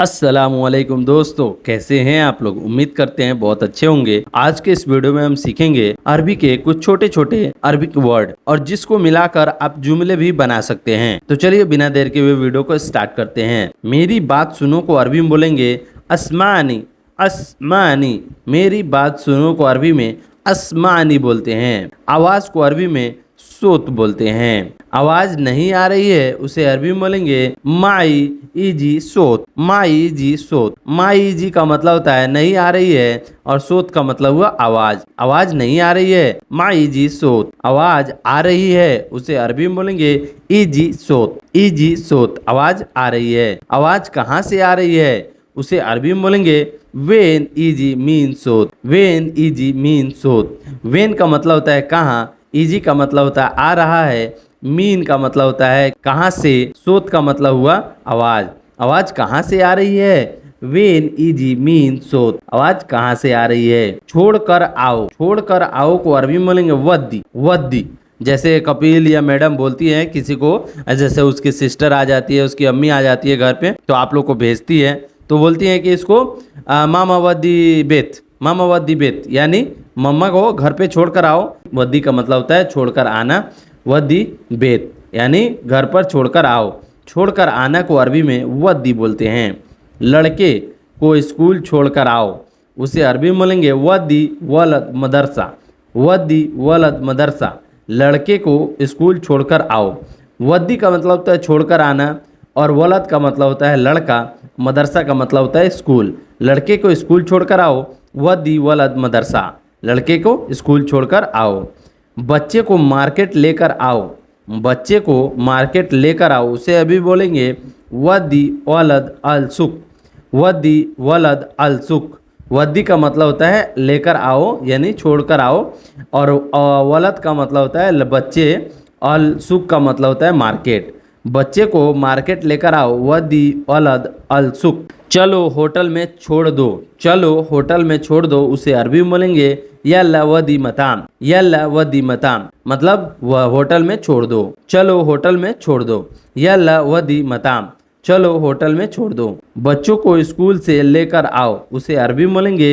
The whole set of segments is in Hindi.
अस्सलामुअलैकुम दोस्तों, कैसे हैं आप लोग। उम्मीद करते हैं बहुत अच्छे होंगे। आज के इस वीडियो में हम सीखेंगे अरबी के कुछ छोटे छोटे अरबिक वर्ड और जिसको मिलाकर आप जुमले भी बना सकते हैं। तो चलिए बिना देर के हुए वीडियो को स्टार्ट करते हैं। मेरी बात सुनो को अरबी में बोलेंगे अस्मानी। अस्मानी, मेरी बात सुनो को अरबी में अस्मानी बोलते हैं। आवाज को अरबी में सोत बोलते हैं। आवाज नहीं आ रही है उसे अरबी में बोलेंगे माई इजी सोत। माई जी सोत। माई जी का मतलब होता है नहीं आ रही है और सोत का मतलब हुआ आवाज। आवाज नहीं आ रही है माई जी सोत। आवाज आ रही है उसे अरबी में बोलेंगे इजी सोत। इजी सोत, आवाज आ रही है। आवाज कहाँ से आ रही है उसे अरबी में बोलेंगे वेन इजी मीन सोत। वेन इजी मीन सोत। वेन का मतलब होता है कहाँ, इजी का मतलब होता है आ रहा है, मीन का मतलब होता है कहाँ से, सोत का मतलब हुआ आवाज। आवाज कहाँ से आ रही है, वेन इजी मीन सोत। आवाज कहाँ से आ रही है। छोड़कर आओ। छोड़कर आओ को अरबी में बोलेंगे वद्दी। वद्दी, जैसे कपिल या मैडम बोलती है किसी को, जैसे उसकी सिस्टर आ जाती है, उसकी अम्मी आ जाती है घर पे, तो आप लोग को भेजती है तो बोलती है कि इसको मामा वद्दी बेत। मामा वद्दी बेत यानी मम्मा को घर पे छोड़कर आओ। वद्दी का मतलब होता है छोड़कर आना। वद्दी बेत यानी घर पर छोड़कर आओ। छोड़कर आना को अरबी में वद्दी बोलते हैं। लड़के को स्कूल छोड़कर आओ उसे अरबी में बोलेंगे वद्दी वलद मदरसा। वद्दी वलद मदरसा, लड़के को स्कूल छोड़कर आओ। वद्दी का मतलब होता है छोड़कर आना और वलद का मतलब होता है लड़का, मदरसा का मतलब होता है स्कूल। लड़के को स्कूल छोड़कर आओ वद्दी वलद मदरसा। लड़के को स्कूल छोड़कर आओ। बच्चे को मार्केट लेकर आओ। बच्चे को मार्केट लेकर आओ उसे अभी बोलेंगे वद्दी वलद अल सुक। वद्दी वलद अल सुक। वद्दी का मतलब होता है लेकर आओ यानी छोड़कर आओ और वलद का मतलब होता है बच्चे, अल सुक का मतलब होता है मार्केट। बच्चे को मार्केट लेकर आओ वद्दी वलद अल सुक। चलो होटल में छोड़ दो। चलो होटल में छोड़ दो उसे अरबी में बोलेंगे यल्ला वदी मताम। यल्ला वदी मताम मतलब वह होटल में छोड़ दो। चलो होटल में छोड़ दो, यल्ला वदी मताम। चलो होटल में छोड़ दो। बच्चों को स्कूल से लेकर आओ उसे अरबी में बोलेंगे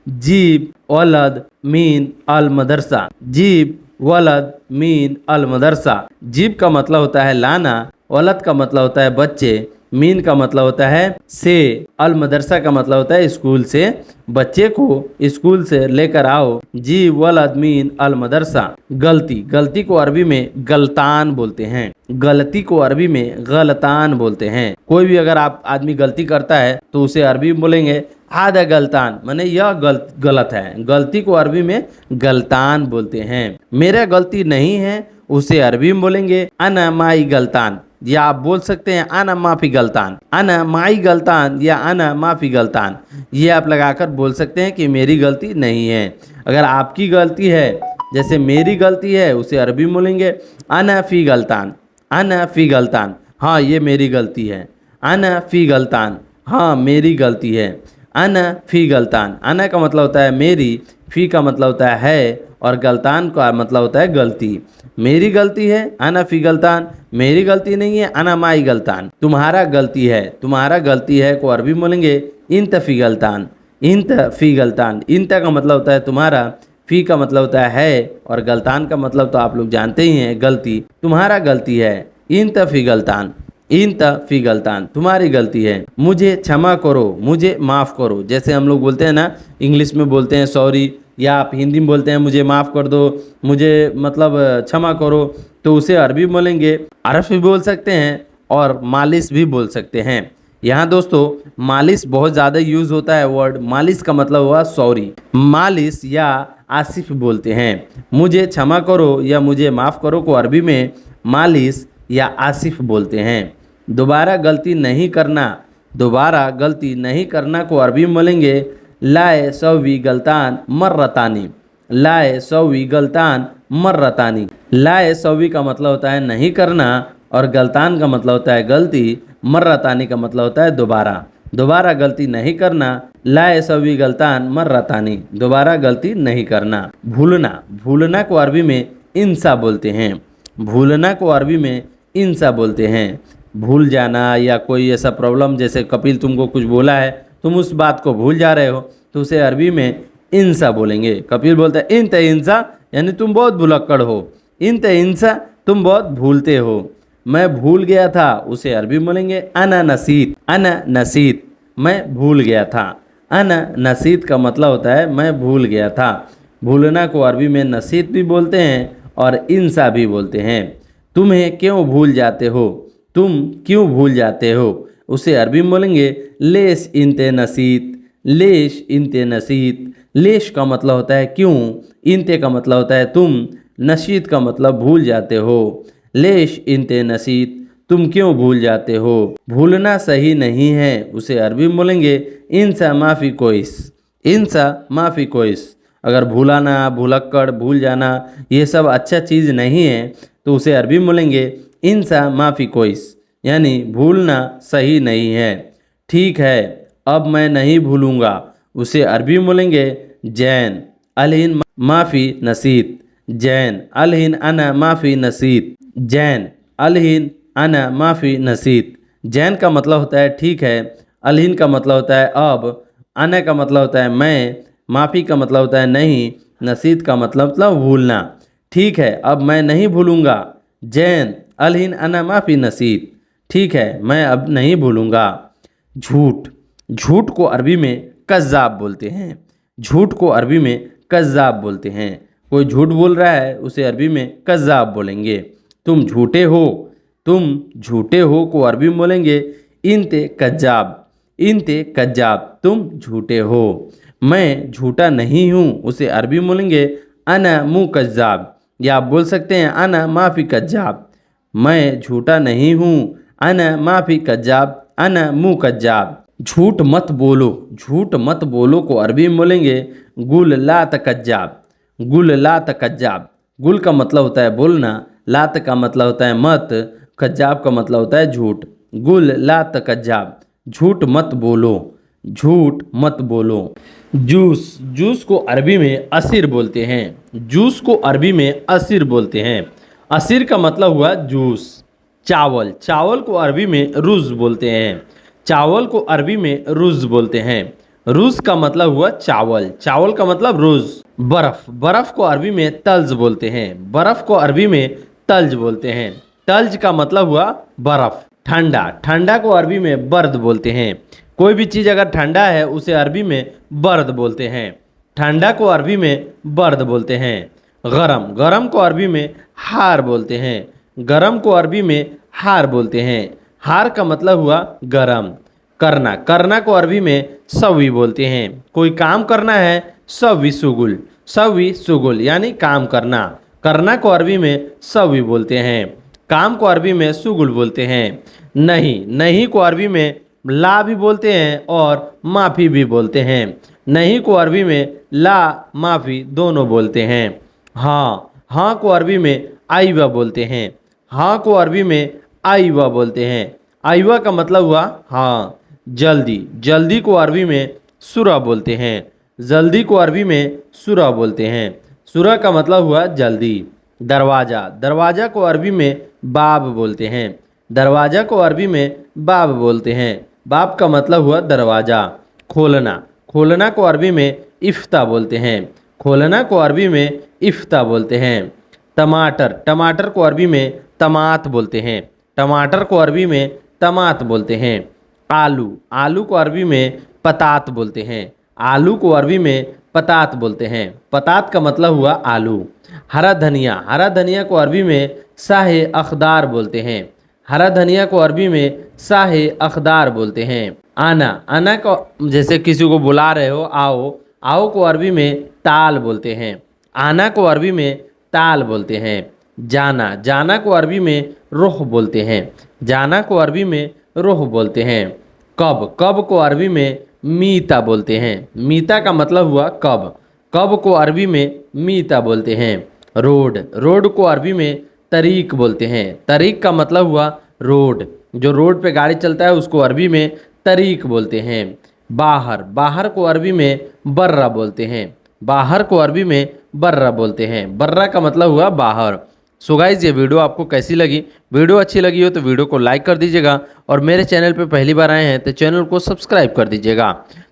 जीब वलद मीन अल मदरसा। जीब वलद मीन अल मदरसा। जीब का मतलब होता है लाना, वलद का मतलब होता है बच्चे, मीन का मतलब होता है से, अल मदरसा का मतलब होता है स्कूल से। बच्चे को स्कूल से लेकर आओ जी वलद मीन अल मदरसा। गलती, गलती को अरबी में गलतान बोलते हैं। गलती को अरबी में गलतान बोलते हैं। कोई भी अगर आप आदमी गलती करता है तो उसे अरबी में बोलेंगे आधा गलतान, माने यह गलत है। गलती को अरबी में गलतान बोलते हैं। मेरा गलती नहीं है उसे अरबी में बोलेंगे अना माई गलतान, या आप बोल सकते हैं अना माफी गलतान। अना माई गलतान या अना माफी गलतान, ये आप लगाकर बोल सकते हैं कि मेरी गलती नहीं है। अगर आपकी गलती है, जैसे मेरी गलती है, उसे अरबी में बोलेंगे अना फी गलतान। अना फी गलतान, हाँ ये मेरी गलती है। अना फी गलतान, हाँ मेरी गलती है। अना फी गलतान, अना का मतलब होता है मेरी, फी का मतलब होता है और गलतान का मतलब होता है गलती। मेरी गलती है अना फी गलतान, मेरी गलती नहीं है अना माई गलतान। तुम्हारा गलती है, तुम्हारा गलती है को अरबी में बोलेंगे इंत फी गलतान। इंत फी गलतान, इंत का मतलब होता है तुम्हारा, फी का मतलब होता है और गलतान का मतलब तो आप लोग जानते ही हैं गलती। तुम्हारा गलती है इंत फी गलतान। इंत फी गलतान, तुम्हारी गलती है। मुझे क्षमा करो, मुझे माफ़ करो। जैसे हम लोग बोलते हैं ना, इंग्लिश में बोलते हैं सॉरी, या आप हिंदी में बोलते हैं मुझे माफ़ कर दो, मुझे मतलब क्षमा करो, तो उसे अरबी में बोलेंगे अरफ भी बोल सकते हैं और मालिश भी बोल सकते हैं। यहाँ दोस्तों मालिश बहुत ज़्यादा यूज़ होता है वर्ड। मालिश का मतलब हुआ सॉरी। मालिश या आसिफ बोलते हैं। मुझे क्षमा करो या मुझे माफ़ करो को अरबी में मालिश या आसिफ बोलते हैं। दोबारा गलती नहीं करना। दोबारा गलती नहीं करना को अरबी में बोलेंगे लाए सवी गलतान मर्रतानी। लाए सवी गलतान मर्रतानी। लाए सवी का मतलब होता है नहीं करना और गलतान का मतलब होता है गलती। मर्रतानी का मतलब होता है दोबारा। दोबारा गलती नहीं करना। लाए सवी गलतान मर्रतानी, दोबारा गलती नहीं करना। भूलना, भूलना को अरबी में इंसा बोलते हैं। भूलना को अरबी में इंसा बोलते हैं। भूल जाना या कोई ऐसा प्रॉब्लम, जैसे कपिल तुमको कुछ बोला है, तुम उस बात को भूल जा रहे हो, तो उसे अरबी में इंसा बोलेंगे। कपिल बोलता है इंत इंसा, यानी तुम बहुत भुलक्कड़ हो। इंत इंसा, तुम बहुत भूलते हो। मैं भूल गया था, उसे अरबी में बोलेंगे अना नसीत। अना नसीत, मैं भूल गया था। अना नसीत का मतलब होता है मैं भूल गया था। भूलना को अरबी में नसीत भी बोलते हैं और इंसा भी बोलते हैं। तुम्हें क्यों भूल जाते हो, तुम क्यों भूल जाते हो, उसे अरबी में बोलेंगे लेश इंते नसीत। लेश इंते नसीत, लेश का मतलब होता है क्यों, इंते का मतलब होता है तुम, नसीत का मतलब भूल जाते हो। लेश इंते नसीत, तुम क्यों भूल जाते हो। भूलना सही नहीं है, उसे अरबी में बोलेंगे इंसा माफ़ी कोइस। इंसा माफ़ी कोइस। अगर भूलाना, भूलक्कड़, भूल जाना ये सब अच्छा चीज़ नहीं है, तो उसे अरबी में बोलेंगे इंसा माफ़ी कोइस, यानी भूलना सही नहीं है। ठीक है, अब मैं नहीं भूलूंगा, उसे अरबी में बोलेंगे जैन अलहिन माफ़ी नसीत। जैन अलहिन अना माफ़ी नसीत। जैन अलहिन अना माफ़ी नसीत। जैन का मतलब होता है ठीक है, अलहिन का मतलब होता है अब, अना का मतलब होता है मैं, माफ़ी का मतलब होता है नहीं, नसीत का मतलब भूलना। ठीक है, अब मैं नहीं भूलूंगा। जैन अलहिन अना माफ़ी नसीत, ठीक है मैं अब नहीं भूलूंगा। झूठ, झूठ को अरबी में कज़्ज़ाब बोलते हैं। झूठ को अरबी में कज़्ज़ाब बोलते हैं। कोई झूठ बोल रहा है, उसे अरबी में कज़्ज़ाब बोलेंगे। तुम झूठे हो, तुम झूठे हो को अरबी में बोलेंगे इंते कज़्ज़ाब। इंते कज़्ज़ाब, तुम झूठे हो। मैं झूठा नहीं हूँ, उसे अरबी में बोलेंगे अना मु कज़्ज़ाब, या आप बोल सकते हैं अना माफ़ी कज़्ज़ाब। मैं झूठा नहीं हूँ, अना माफ़ी कज़्ज़ाब, अना मु कज़्ज़ाब। झूठ मत बोलो, झूठ मत बोलो को अरबी में बोलेंगे गुल लात कज़्ज़ाब। गुल लात कज़्ज़ाब। गुल का मतलब होता है बोलना, लात का मतलब होता है मत, कज़्ज़ाब का मतलब होता है झूठ। गुल लात कज़्ज़ाब, झूठ मत बोलो, झूठ मत बोलो। जूस, जूस को अरबी में असीर बोलते हैं। जूस को अरबी में असीर बोलते हैं। असीर का मतलब हुआ जूस। चावल, चावल को अरबी में रुज़ बोलते हैं। चावल को अरबी में रुज़ बोलते हैं। रुज़ का मतलब हुआ चावल, चावल का मतलब रुज़। बर्फ़, बर्फ़ को अरबी में तल्ज बोलते हैं। बर्फ़ को अरबी में तल्ज बोलते हैं। तल्ज का मतलब हुआ बर्फ़। ठंडा, ठंडा को अरबी में बर्द बोलते हैं। कोई भी चीज़ अगर ठंडा है उसे अरबी में बर्द बोलते हैं। ठंडा को अरबी में बर्द बोलते हैं। गरम, गरम को अरबी में हार बोलते हैं। गरम को अरबी में हार बोलते हैं। हार का मतलब हुआ गरम। करना, करना को अरबी में सवी बोलते हैं। कोई काम करना है, सवी सुगुल। सवी सुगुल यानी काम करना। करना को अरबी में सवी बोलते हैं। काम को अरबी में सुगुल बोलते हैं। नहीं, नहीं को अरबी में ला भी बोलते हैं और माफ़ी भी बोलते हैं। नहीं को अरबी में ला माफ़ी दोनों बोलते हैं। हाँ, हाँ को अरबी में आइवा बोलते हैं। हाँ को अरबी में आइवा बोलते हैं। आइवा का मतलब हुआ हाँ। जल्दी, जल्दी को अरबी में सुरा बोलते हैं। जल्दी को अरबी में सुरा बोलते हैं। सुरा का मतलब हुआ जल्दी। दरवाज़ा, दरवाज़ा को अरबी में बाब बोलते हैं। दरवाज़ा को अरबी में बाब बोलते हैं। बाब का मतलब हुआ दरवाज़ा। खोलना, खोलना को अरबी में इफ्ता बोलते हैं। खोलना को अरबी में इफ्ता बोलते हैं। टमाटर, टमाटर को अरबी में तमात बोलते हैं। टमाटर को अरबी में तमात बोलते हैं। आलू, आलू को अरबी में पतात बोलते हैं। आलू को अरबी में पतात बोलते हैं। पतात का मतलब हुआ आलू। हरा धनिया, हरा धनिया को अरबी में साहे अखदार बोलते हैं। हरा धनिया को अरबी में साहे अखदार बोलते हैं। आना, आना को जैसे किसी को बुला रहे हो आओ, आओ को अरबी में ताल बोलते हैं। आना को अरबी में ताल बोलते हैं। जाना, जाना को अरबी में रुख बोलते हैं। जाना को अरबी में रुख बोलते हैं। कब, कब को अरबी में मीता बोलते हैं। मीता का मतलब हुआ कब। कब को अरबी में मीता बोलते हैं। रोड, रोड को अरबी में तरीक बोलते हैं। तरीक का मतलब हुआ रोड। जो रोड पे गाड़ी चलता है उसको अरबी में तरीक बोलते हैं। बाहर, बाहर को अरबी में बर्रा बोलते हैं। बाहर को अरबी में बर्रा बोलते हैं। बर्रा का मतलब हुआ बाहर। सो गाइज ये वीडियो आपको कैसी लगी? वीडियो अच्छी लगी हो तो वीडियो को लाइक कर दीजिएगा और मेरे चैनल पे पहली बार आए हैं तो चैनल को सब्सक्राइब कर दीजिएगा।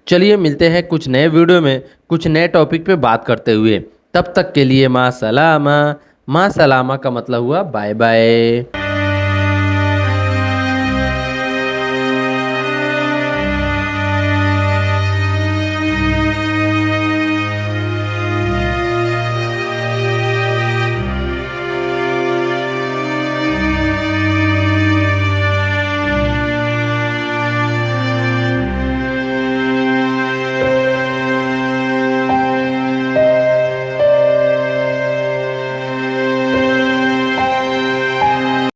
चलिए मिलते हैं कुछ नए वीडियो में कुछ नए टॉपिक पे बात करते हुए। तब तक के लिए माँ सलामा। माँ सलामा का मतलब हुआ बाय बाय।